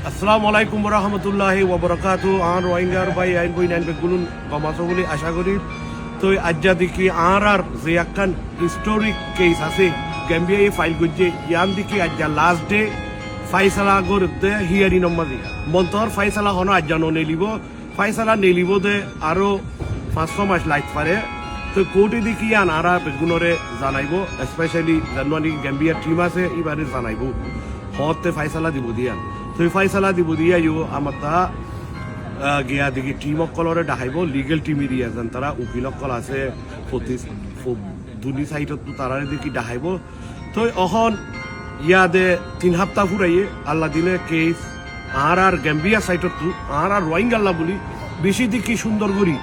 আসসালামু আলাইকুম ওয়া রাহমাতুল্লাহি ওয়া বারাকাতুহু। আর রোহিঙ্গার ভাই আইন বই নাইন বেগুলুন কমাসো বলে আশা করি। তো আজ্জা দেখি আর যে একখান হিস্টোরিক কেস আছে গ্যাম্বিয়া ফাইল করছে ইয়ান দেখি আজ্জা লাস্ট ডে ফাইসালা করতে হিয়ারি নম্বরে মন্তর ফাইসালা হনো আজ্জা নেলিব ফাইসালা নেলিব দে আরো 500 মাস লাইট পারে। তো কোর্টে দেখি ইয়ান আর বেগুনরে জানাইব, স্পেশালি জানুয়ারি গ্যাম্বিয়ার টিম আছে এবারে জানাইব হতে ফাইসালা দিব দিয়া। তো ফাইসালা দিব দিয়া ইউ আমার তা গিয়া দেখি টিম অকলরে ডাহাইব, লিগেল টিম এরিয়া যেন তারা উকিল অকল আছে দুনি সাইডত তারারে দেখি ডাহাইব। তো অহন ইয়াদে 3 সপ্তাহ ফুরাইয়ে আল্লাহ দিলে কেস আর গ্যাম্বিয়া সাইডত আর রোহিঙ্গাল্লা বলি বেশি দেখি সুন্দর করি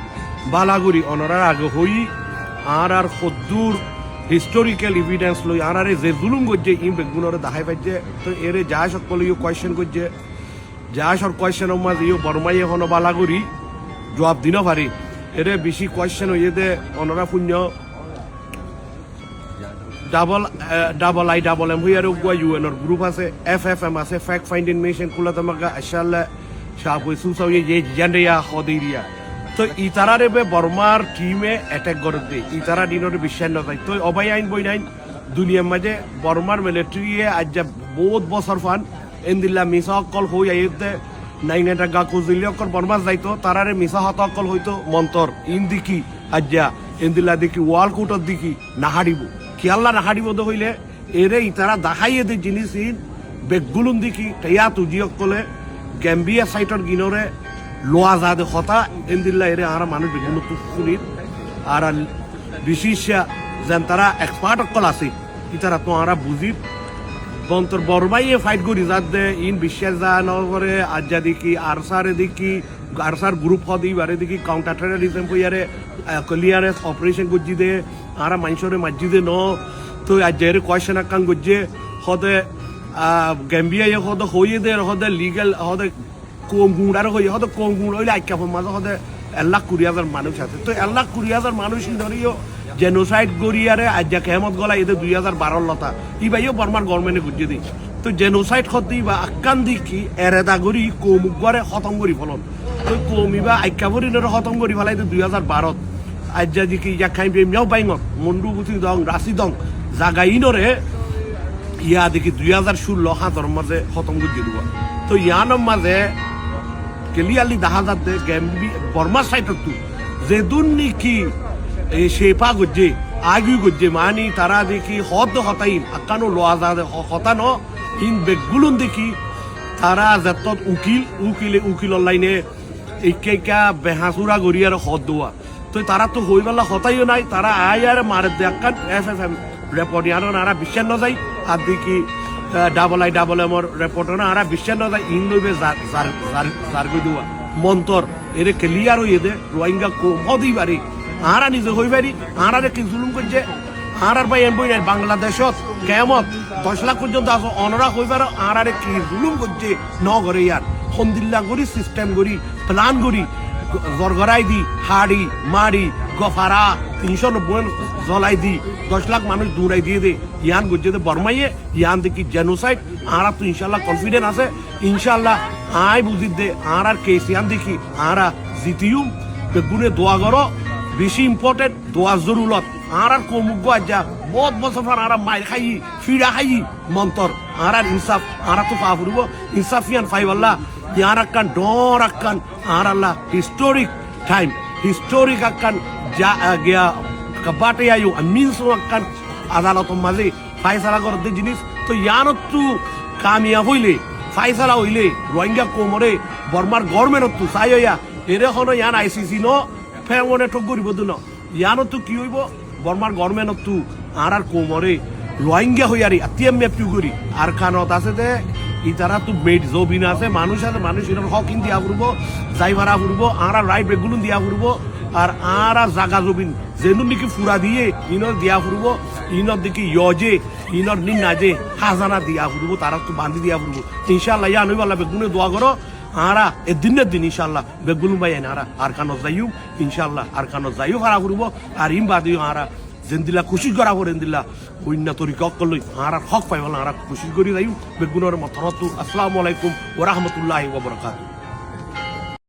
বালাগুড়ি অনরার আগে হই আর সদ্দুর হিস্টোরিক্যাল ইভিডেন্স লই আর যে জুলুম করছে ই বেগুনরে দেখাই পাইছে। তো এরে যা সকলে ইউ কোয়েশ্চেন করছে যা সব কোয়েশ্চেনের মাঝে ইউ বর্মাই এখনো বালাগুড়ি জবাব দিন পারি। এরে বেশি কোয়েশ্চেন হইয়ে দে অনরা শূন্য ডাবল এম হইয়ার উগুয়া ইউএনর গ্রুপ আছে, FFM আছে, ফ্যাক্ট ফাইন্ডিং মিশন কুলা তোমাকে আশাল্লাহ শাহ সুসাউয়ে যে জান্ডিয়া হদিরিয়া। তো ইতারারে বে বর্মার টিমে অ্যাটাক করে দে ইতারা দিনের বিশ্বাস নয়। তো অবাই আইন বই নাইন দুনিয়ার মাঝে বর্মার মিলিটারিয়ে আজ বহুত বছর ফান এন্দিল্লা মিসা অকল হই আইতে নাইন এটা গা কুজিলি অকল বর্মা যাইতো তারারে মিসা হত অকল হইতো মন্তর ইন দিকি আজ্জা এন্দিল্লা দেখি ওয়াল কোর্টত দিকি নাহারিব খেয়াল্লা নাহারিব তো হইলে এরে ইতারা দেখাইয়ে দে জিনিস ইন বেগুলুন দিকি টেয়া তুজি অকলে গ্যাম্বিয়া সাইটর গিনরে লোয়া যা দে হতা এন্দিল্লা এরে আর মানুষ বেগুন তুকুনির আর বিশেষ যেন তারা এক্সপার্ট অকল আছে ইতারা তো আর বুঝির বন্তর বরমাইয়ে ফাইট করি যার দে ইন বিশ্বাস যা নগরে আজ্জা দেখি আরসারে দেখি আরসার গ্রুপ হদি বারে দেখি কাউন্টার টেররিজম হইয়ারে ক্লিয়ারেন্স অপারেশন করছি দে আর মানুষরে মাঝি দে ন। তো আজ্জা এর কোয়েশ্চেন আকান করছে হদে গ্যাম্বিয়া হদে হইয়ে দে হদে লিগেল হদে কম গুঁড়ার হয়ে হয়তো কম গুঁড় হইলে আইকাফের মাঝে হতে 1,20,000 মানুষ আছে। তো 1,20,000 মানুষ ধরিও জেনোসাইড গড়িয়ারে আজ্জা কেমত গলা এদের 2012 লতা ই ভাইও বর্মার গভর্নমেন্টে গুজিয়ে দিই। তো জেনোসাইড হতে বা আক্কান দিকি এরেদা গড়ি কমুকবারে খতম করি ফলন। তো কমিবা আইকাবরিনের খতম করি ফেলাই 2012 আজ্জা দিকি ইয়া খাই মিয়াও বাইঙত মন্ডু গুছি দং রাশি দং জাগাইনরে ইয়া দেখি 2016 হাতর মাঝে খতম গুজিয়ে দিব। তো ইয়ানোর মাঝে ক্লিয়ারলি দেখা যাচ্ছে গ্যাম্বি বর্মা সাইটত যেদুন নাকি শেপা গজ্জে আগি গজ্জে মানি তারা দেখি হদ হতাইন আকানো লোয়া যা হতানো ইন বেগুলুন দেখি তারা যত উকিল লাইনে একা বেহাসুরা গড়িয়ার হদ দেওয়া। তো তারা তো হই বেলা হতাইও নাই তারা আয় আর মারে দেখান FFM রেপর্ট ইয়ানো নারা বিশ্বাস ন যায় আর দেখি ডাবল এমর রেপোর্টার আর বিশ্বাস ন যায় ইন লইবে জারগই দেওয়া মন্তর এরে ক্লিয়ার হইয়ে দে রোহিঙ্গা কমই পারি আর নিজে হই পারি আর কি জুলুম করছে আর ভাই এম বই নাই বাংলাদেশত কেমত 10 লাখ পর্যন্ত আস অনরা হই পারো আর কি জুলুম করছে ন করে ইয়ার সন্দিল্লা করি সিস্টেম করি প্ল্যান করি জরগরাই দি হাড়ি মারি গফারা 390 জ্বলাই দি 10 লাখ মানুষ দূরাই দিয়ে দে ইয়ান গুজে দে বর্মাইয়ে ইয়ান দেখি জেনোসাইড আর তো ইনশাল্লাহ কনফিডেন্ট আছে ইনশাল্লাহ আই বুঝি দে আর কেস ইয়ান দেখি আর জিতিউম বেগুনে দোয়া করো বেশি ইম্পর্টেন্ট দোয়া জরুরত আর কমুক আজ্জা বহুত বছর আর মাইর খাই ফিরা খাই মন্তর আর ইনসাফ আর তো পা ফুরব ইনসাফিয়ান ফাইবাল্লাহ ইয়ার আক্কান ডর আক্কান আর আল্লাহ হিস্টোরিক টাইম হিস্টোরিক আক্কান যা গিয়া কাবাটে আয়ু মিনস আক্কান আদালত মাঝে ফাইসালা করতে জিনিস। তো ইয়ানত তো কামিয়া হইলে ফাইসালা হইলে রোহিঙ্গা কোমরে বর্মার গভর্নমেন্ট তো চাই হইয়া এরে হনো ইয়ান ICC ন ফেমনে ঠক করিব দুন ইয়ানত তো কি হইব বর্মার গভর্নমেন্ট তো আর কোমরে রোহিঙ্গা হইয়ারি আতিয়াম মেপিউ করি আর কানত আছে দে ইতারা তো মেড জবিন আছে মানুষ এর হক ইন দিয়া ফুরবো যাই ভাড়া ফুরবো আর রাইট বেগুলুন দিয়া ফুরবো আর জাগা জবিন যেনু নাকি ফুরা দিয়ে ইনর দিয়া ফুরবো ইনর দেখি ইয়জে ইনর নিন নাজে হাজানা দিয়া ফুরবো তারা তো বান্ধি দিয়া ফুরবো ইনশাল্লাহ ইয়া নইবাল্লাহ বেগুনে দোয়া করো আরা এ দিনের দিন ইনশাল্লাহ বেগুলুন ভাই আরা আর কানো যাইও ইনশাল্লাহ আর কানো যাইও ভাড়া ফুরবো আর ইম বাদিও আরা জেন্দিলা কোশিশ করা করেন দিলা অন্য তরিকা করল আর হক পাইবলা আর কোশিশ করি যাই বেগুনের মতরতু আসসালামু আলাইকুম ওয়া রাহমাতুল্লাহি ওয়া বারাকাতুহু